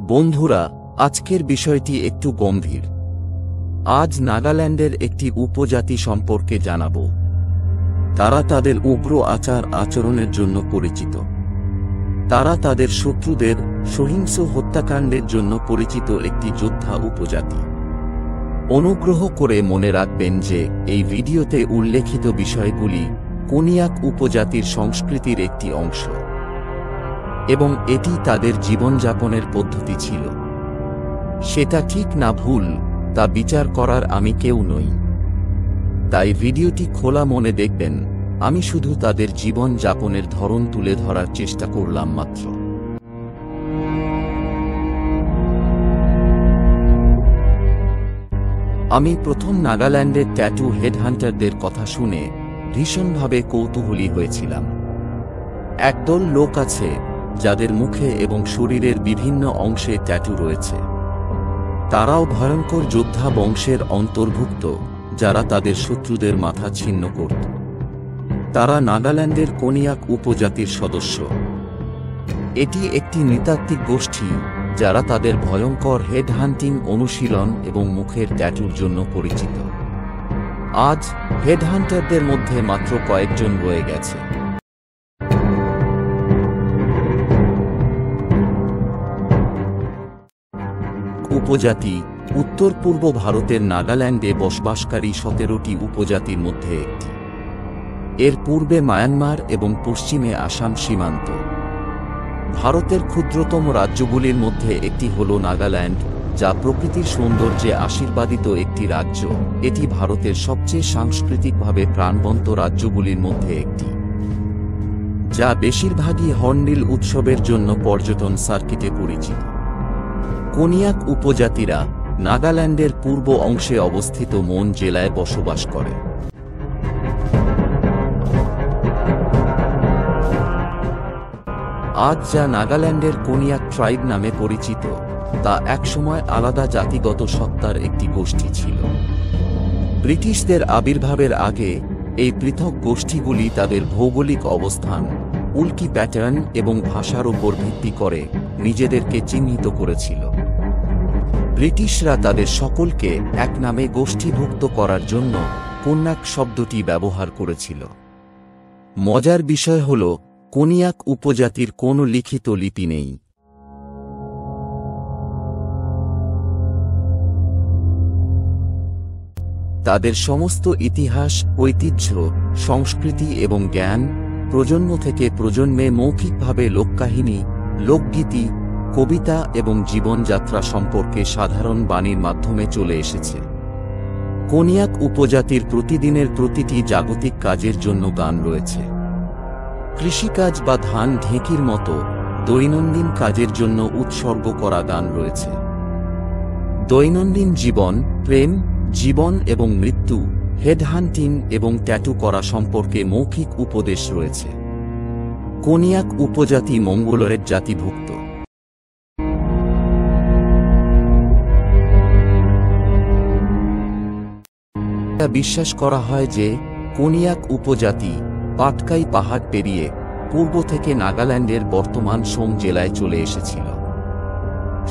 বন্ধুরা, আজকের বিষয়টি একটু গম্ভীর। আজ নাগাল্যান্ডের একটি উপজাতি সম্পর্কে জানাবো। তারা তাদের উগ্র আচরণের জন্য পরিচিত। তারা তাদের শত্রুদের সহিংস হত্যাকাণ্ডের জন্য পরিচিত একটি যোদ্ধা উপজাতি। অনুগ্রহ করে মনে রাখবেন যে এই ভিডিওতে উল্লেখিত বিষয়গুলি কোনিয়াক উপজাতির সংস্কৃতির একটি অংশ এবং এটি তাদের জীবনযাপনের পদ্ধতি ছিল। সেটা ঠিক না ভুল তা বিচার করার আমি কেউ নই, তাই ভিডিওটি খোলা মনে দেখবেন। আমি শুধু তাদের জীবন যাপনের ধরন তুলে ধরার চেষ্টা করলাম মাত্র। আমি প্রথম নাগাল্যান্ডের ট্যাটু হেডহান্টারদের কথা শুনে ভীষণভাবে কৌতূহলী হয়েছিলাম। একদল লোক আছে যাদের মুখে এবং শরীরের বিভিন্ন অংশে ট্যাটু রয়েছে। তারাও ভয়ঙ্কর যোদ্ধা বংশের অন্তর্ভুক্ত, যারা তাদের শত্রুদের মাথা ছিন্ন করত। তারা নাগাল্যান্ডের কোনিয়াক উপজাতির সদস্য। এটি একটি নৃতাত্ত্বিক গোষ্ঠী যারা তাদের ভয়ঙ্কর হেড হান্টিং অনুশীলন এবং মুখের ট্যাটুর জন্য পরিচিত। আজ হেডহান্টারদের মধ্যে মাত্র কয়েকজন রয়ে গেছে। উপজাতি উত্তর পূর্ব ভারতের নাগাল্যান্ডে বসবাসকারী 17টি উপজাতির মধ্যে একটি। এর পূর্বে মায়ানমার এবং পশ্চিমে আসাম সীমান্ত। ভারতের ক্ষুদ্রতম রাজ্যগুলির মধ্যে একটি হল নাগাল্যান্ড, যা প্রকৃতির সৌন্দর্যে আশীর্বাদিত একটি রাজ্য। এটি ভারতের সবচেয়ে সাংস্কৃতিকভাবে প্রাণবন্ত রাজ্যগুলির মধ্যে একটি, যা বেশিরভাগই হর্নবিল উৎসবের জন্য পর্যটন সার্কিটে পরিচিত। কোনিয়াক উপজাতিরা নাগাল্যান্ডের পূর্ব অংশে অবস্থিত মন জেলায় বসবাস করে। আজ যা নাগাল্যান্ডের কোনিয়াক ট্রাইব নামে পরিচিত, তা একসময় আলাদা জাতিগত সত্তার একটি গোষ্ঠী ছিল। ব্রিটিশদের আবির্ভাবের আগে এই পৃথক গোষ্ঠীগুলি তাদের ভৌগোলিক অবস্থান, উল্কি প্যাটার্ন এবং ভাষার উপর ভিত্তি করে নিজেদেরকে চিহ্নিত করেছিল। ব্রিটিশরা তাদের সকলকে এক নামে গোষ্ঠীভুক্ত করার জন্য কোন্যাক শব্দটি ব্যবহার করেছিল। মজার বিষয় হল, কোনিয়াক উপজাতির কোনো লিখিত লিপি নেই। তাদের সমস্ত ইতিহাস, ঐতিহ্য, সংস্কৃতি এবং জ্ঞান প্রজন্ম থেকে প্রজন্মে মৌখিকভাবে লোককাহিনী, লোকগীতি, কবিতা এবং জীবনযাত্রা সম্পর্কে সাধারণ বাণীর মাধ্যমে চলে এসেছে। কোনিয়াক উপজাতির প্রতিদিনের প্রতিটি জাগতিক কাজের জন্য গান রয়েছে। কৃষিকাজ বা ধান ঢেঁকির মতো দৈনন্দিন কাজের জন্য উৎসর্গ করা গান রয়েছে। দৈনন্দিন জীবন, প্রেম, জীবন এবং মৃত্যু, হেডহান্টিং এবং ট্যাটু করা সম্পর্কে মৌখিক উপদেশ রয়েছে। কোনিয়াক উপজাতি মঙ্গোলয়েড জাতিভুক্ত। বিশ্বাস করা হয় যে কোনিয়াক উপজাতি পাটকাই পাহাড় পেরিয়ে পূর্ব থেকে নাগাল্যান্ডের বর্তমান সোম জেলায় চলে এসেছিল।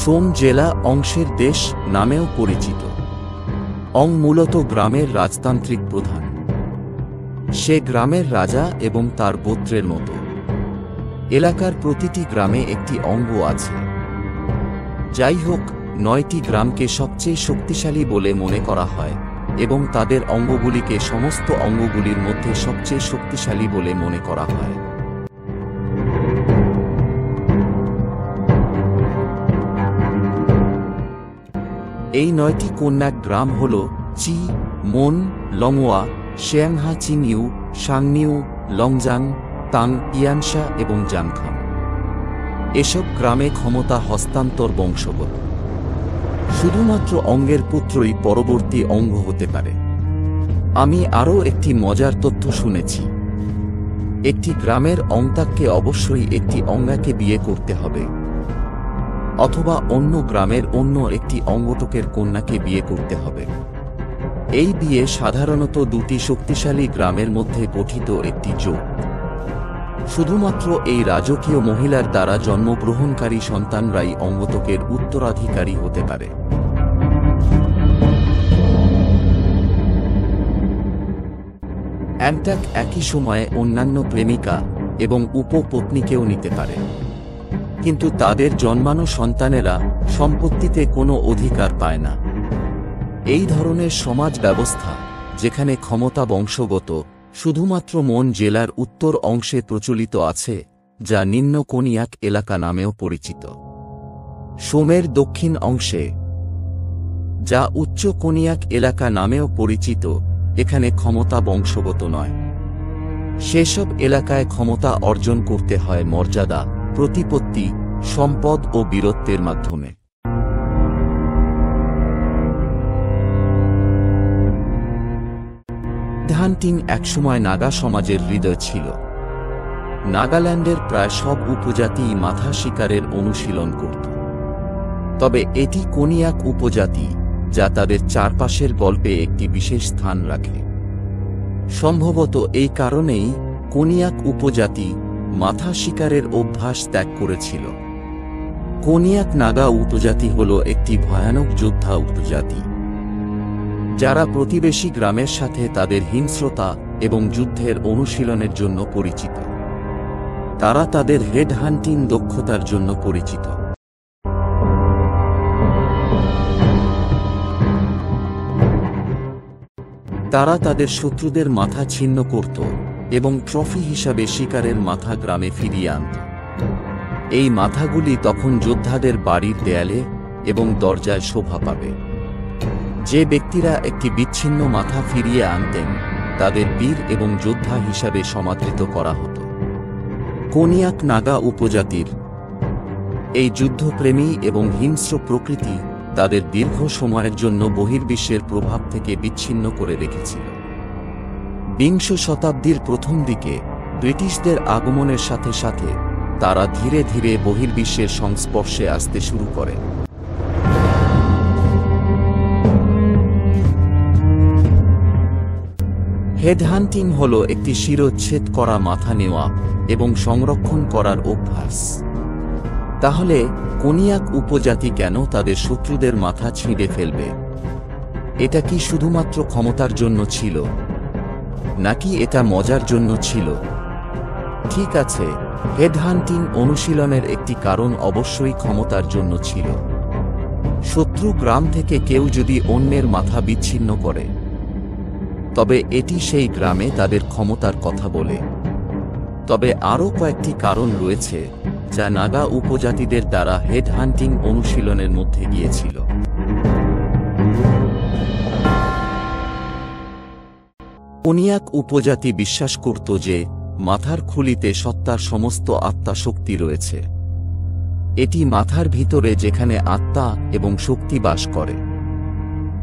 সোম জেলা অংশের দেশ নামেও পরিচিত। অং মূলত গ্রামের রাজতান্ত্রিক প্রধান। সে গ্রামের রাজা এবং তার গোত্রের মতো। এলাকার প্রতিটি গ্রামে একটি অঙ্গ আছে। যাই হোক, 9টি গ্রামকে সবচেয়ে শক্তিশালী বলে মনে করা হয় এবং তাদের অঙ্গগুলিকে সমস্ত অঙ্গগুলির মধ্যে সবচেয়ে শক্তিশালী বলে মনে করা হয়। এই 9টি কোন্যাক গ্রাম হল চি, মন, লংওয়া, শেয়াংহা চিনিউ, সাংনিউ, লংজাং, তাং, ইয়ানশা এবং জাংখাম। এসব গ্রামে ক্ষমতা হস্তান্তর বংশগত। শুধুমাত্র অঙ্গের পুত্রই পরবর্তী অঙ্গ হতে পারে। আমি আরও একটি মজার তথ্য শুনেছি। একটি গ্রামের অংতাককে অবশ্যই একটি অঙ্গাকে বিয়ে করতে হবে, অথবা অন্য গ্রামের অন্য একটি অঙ্গটকের কন্যাকে বিয়ে করতে হবে। এই বিয়ে সাধারণত দুটি শক্তিশালী গ্রামের মধ্যে গঠিত একটি জোট। শুধুমাত্র এই রাজকীয় মহিলার দ্বারা জন্মগ্রহণকারী সন্তানরাই অঙ্গতকের উত্তরাধিকারী হতে পারে। অ্যান্টাক একই সময়ে অন্যান্য প্রেমিকা এবং উপপত্নীকেও নিতে পারে, কিন্তু তাদের জন্মানো সন্তানেরা সম্পত্তিতে কোনো অধিকার পায় না। এই ধরনের সমাজ ব্যবস্থা, যেখানে ক্ষমতা বংশগত, শুধুমাত্র মন জেলার উত্তর অংশে প্রচলিত আছে, যা নিম্ন কোনিয়াক এলাকা নামেও পরিচিত। সোমের দক্ষিণ অংশে, যা উচ্চ কোনিয়াক এলাকা নামেও পরিচিত, এখানে ক্ষমতা বংশগত নয়। সেসব এলাকায় ক্ষমতা অর্জন করতে হয় মর্যাদা, প্রতিপত্তি, সম্পদ ও বীরত্বের মাধ্যমে। হেডহান্টিং একসময় নাগা সমাজের হৃদয় ছিল। নাগাল্যান্ডের প্রায় সব উপজাতিই মাথা শিকারের অনুশীলন করত। তবে এটি কোনিয়াক উপজাতি, যা তাদের চারপাশের গল্পে একটি বিশেষ স্থান রাখে। সম্ভবত এই কারণেই কোনিয়াক উপজাতি মাথা শিকারের অভ্যাস ত্যাগ করেছিল। কোনিয়াক নাগা উপজাতি হল একটি ভয়ানক যোদ্ধা উপজাতি, যারা প্রতিবেশী গ্রামের সাথে তাদের হিংস্রতা এবং যুদ্ধের অনুশীলনের জন্য পরিচিত। তারা তাদের হেড হান্টিং দক্ষতার জন্য পরিচিত। তারা তাদের শত্রুদের মাথা ছিন্ন করত এবং ট্রফি হিসাবে শিকারের মাথা গ্রামে ফিরিয়ে আনত। এই মাথাগুলি তখন যোদ্ধাদের বাড়ির দেয়ালে এবং দরজায় শোভা পাবে। যে ব্যক্তিরা একটি বিচ্ছিন্ন মাথা ফিরিয়ে আনতেন, তাদের বীর এবং যোদ্ধা হিসাবে সমাদৃত করা হতো। কোনিয়াক নাগা উপজাতির এই যুদ্ধপ্রেমী এবং হিংস্র প্রকৃতি তাদের দীর্ঘ সময়ের জন্য বহির্বিশ্বের প্রভাব থেকে বিচ্ছিন্ন করে রেখেছিল। বিংশ শতাব্দীর প্রথম দিকে ব্রিটিশদের আগমনের সাথে সাথে তারা ধীরে ধীরে বহির্বিশ্বের সংস্পর্শে আসতে শুরু করে। হেডহান্টিং হল একটি শিরচ্ছেদ করা মাথা নেওয়া এবং সংরক্ষণ করার অভ্যাস। তাহলে কোনিয়াক উপজাতি কেন তাদের শত্রুদের মাথা ছিঁড়ে ফেলবে? এটা কি শুধুমাত্র ক্ষমতার জন্য ছিল, নাকি এটা মজার জন্য ছিল? ঠিক আছে, হেডহান্টিং অনুশীলনের একটি কারণ অবশ্যই ক্ষমতার জন্য ছিল। শত্রু গ্রাম থেকে কেউ যদি অন্যের মাথা বিচ্ছিন্ন করে, তবে এটি সেই গ্রামে তাদের ক্ষমতার কথা বলে। তবে আরও কয়েকটি কারণ রয়েছে যা নাগা উপজাতিদের দ্বারা হেডহান্টিং অনুশীলনের মধ্যে গিয়েছিল। কোনিয়াক উপজাতি বিশ্বাস করত যে মাথার খুলিতে সত্তার সমস্ত আত্মা শক্তি রয়েছে। এটি মাথার ভিতরে, যেখানে আত্মা এবং শক্তি বাস করে।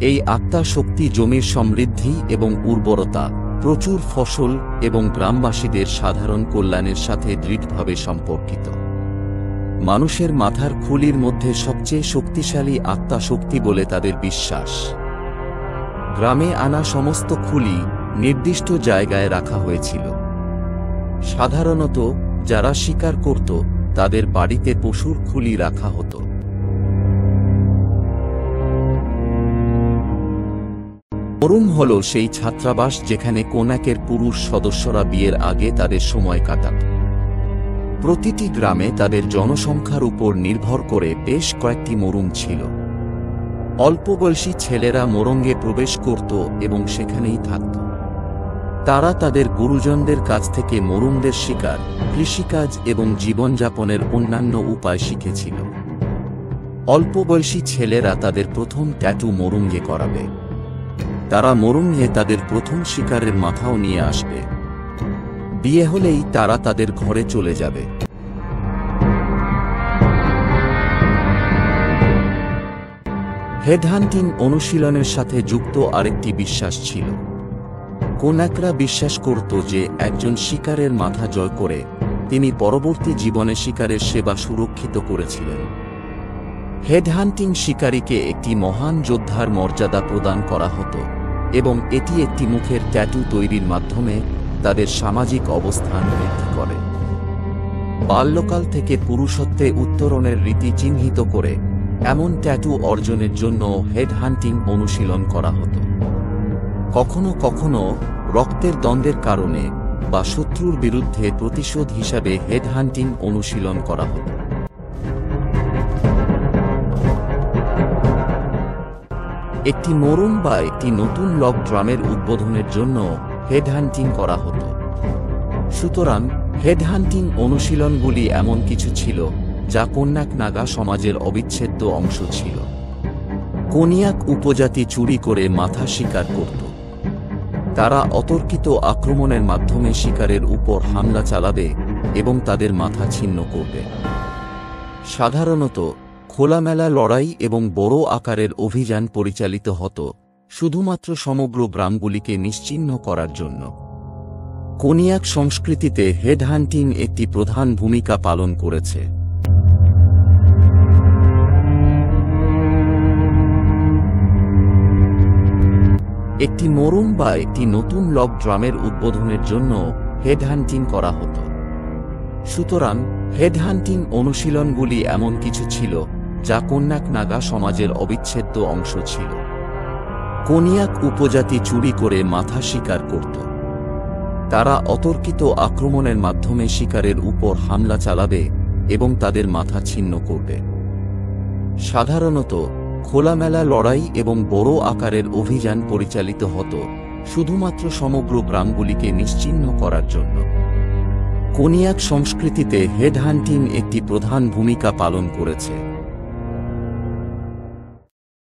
এই আত্মা শক্তি জমির সমৃদ্ধি এবং উর্বরতা, প্রচুর ফসল এবং গ্রামবাসীদের সাধারণ কল্যাণের সাথে দৃঢ়ভাবে সম্পর্কিত। মানুষের মাথার খুলির মধ্যে সবচেয়ে শক্তিশালী আত্মা শক্তি বলে তাদের বিশ্বাস। গ্রামে আনা সমস্ত খুলি নির্দিষ্ট জায়গায় রাখা হয়েছিল। সাধারণত যারা শিকার করত, তাদের বাড়িতে পশুর খুলি রাখা হতো। মরুম হল সেই ছাত্রাবাস যেখানে কোনাকের পুরুষ সদস্যরা বিয়ের আগে তাদের সময় কাটাত। প্রতিটি গ্রামে তাদের জনসংখ্যার উপর নির্ভর করে বেশ কয়েকটি মরুম ছিল। অল্পবয়সী ছেলেরা মোরঙ্গে প্রবেশ করত এবং সেখানেই থাকত। তারা তাদের গুরুজনদের কাছ থেকে মরুমদের শিকার, কৃষিকাজ এবং জীবনযাপনের অন্যান্য উপায় শিখেছিল। অল্পবয়সী ছেলেরা তাদের প্রথম ট্যাটু মরুঙ্গে করাবে। তারা মরুঙ্গে তাদের প্রথম শিকারের মাথাও নিয়ে আসবে। বিয়ে হলেই তারা তাদের ঘরে চলে যাবে। হেডহান্টিং অনুশীলনের সাথে যুক্ত আরেকটি বিশ্বাস ছিল। কোনাকরা বিশ্বাস করত যে একজন শিকারের মাথা জয় করে তিনি পরবর্তী জীবনে শিকারের সেবা সুরক্ষিত করেছিলেন। হেডহান্টিং শিকারীকে একটি মহান যোদ্ধার মর্যাদা প্রদান করা হতো এবং এটি একটি মুখের ট্যাটু তৈরির মাধ্যমে তাদের সামাজিক অবস্থান বৃদ্ধি করে। বাল্যকাল থেকে পুরুষত্বে উত্তরণের রীতি চিহ্নিত করে এমন ট্যাটু অর্জনের জন্য হেড হান্টিং অনুশীলন করা হতো। কখনো কখনো রক্তের দ্বন্দ্বের কারণে বা শত্রুর বিরুদ্ধে প্রতিশোধ হিসাবে হেড হান্টিং অনুশীলন করা হতো। একটি মরণ বা একটি নতুন লক ড্রামের উদ্বোধনের জন্য হেড হান্টিং করা হতো। সুতরাং হেড হান্টিং অনুশীলনগুলি এমন কিছু ছিল যা কোন্যাক নাগা সমাজের অবিচ্ছেদ্য অংশ ছিল। কোনিয়াক উপজাতি চুরি করে মাথা শিকার করত। তারা অতর্কিত আক্রমণের মাধ্যমে শিকারের উপর হামলা চালাবে এবং তাদের মাথা ছিন্ন করবে। সাধারণত খোলামেলা লড়াই এবং বড় আকারের অভিযান পরিচালিত হতো শুধুমাত্র সমগ্র গ্রামগুলিকে নিশ্চিহ্ন করার জন্য। কোনিয়াক সংস্কৃতিতে হেড হান্টিং একটি প্রধান ভূমিকা পালন করেছে। একটি মরণ বা একটি নতুন লক ড্রামের উদ্বোধনের জন্য হেড হান্টিং করা হতো। সুতরাং হেড হান্টিং অনুশীলনগুলি এমন কিছু ছিল যা কোন্যাক নাগা সমাজের অবিচ্ছেদ্য অংশ ছিল। কোনিয়াক উপজাতি চুরি করে মাথা শিকার করত। তারা অতর্কিত আক্রমণের মাধ্যমে শিকারের উপর হামলা চালাবে এবং তাদের মাথা ছিন্ন করবে। সাধারণত খোলামেলা লড়াই এবং বড় আকারের অভিযান পরিচালিত হতো শুধুমাত্র সমগ্র গ্রামগুলিকে নিশ্চিহ্ন করার জন্য। কোনিয়াক সংস্কৃতিতে হেড হান্টিং একটি প্রধান ভূমিকা পালন করেছে।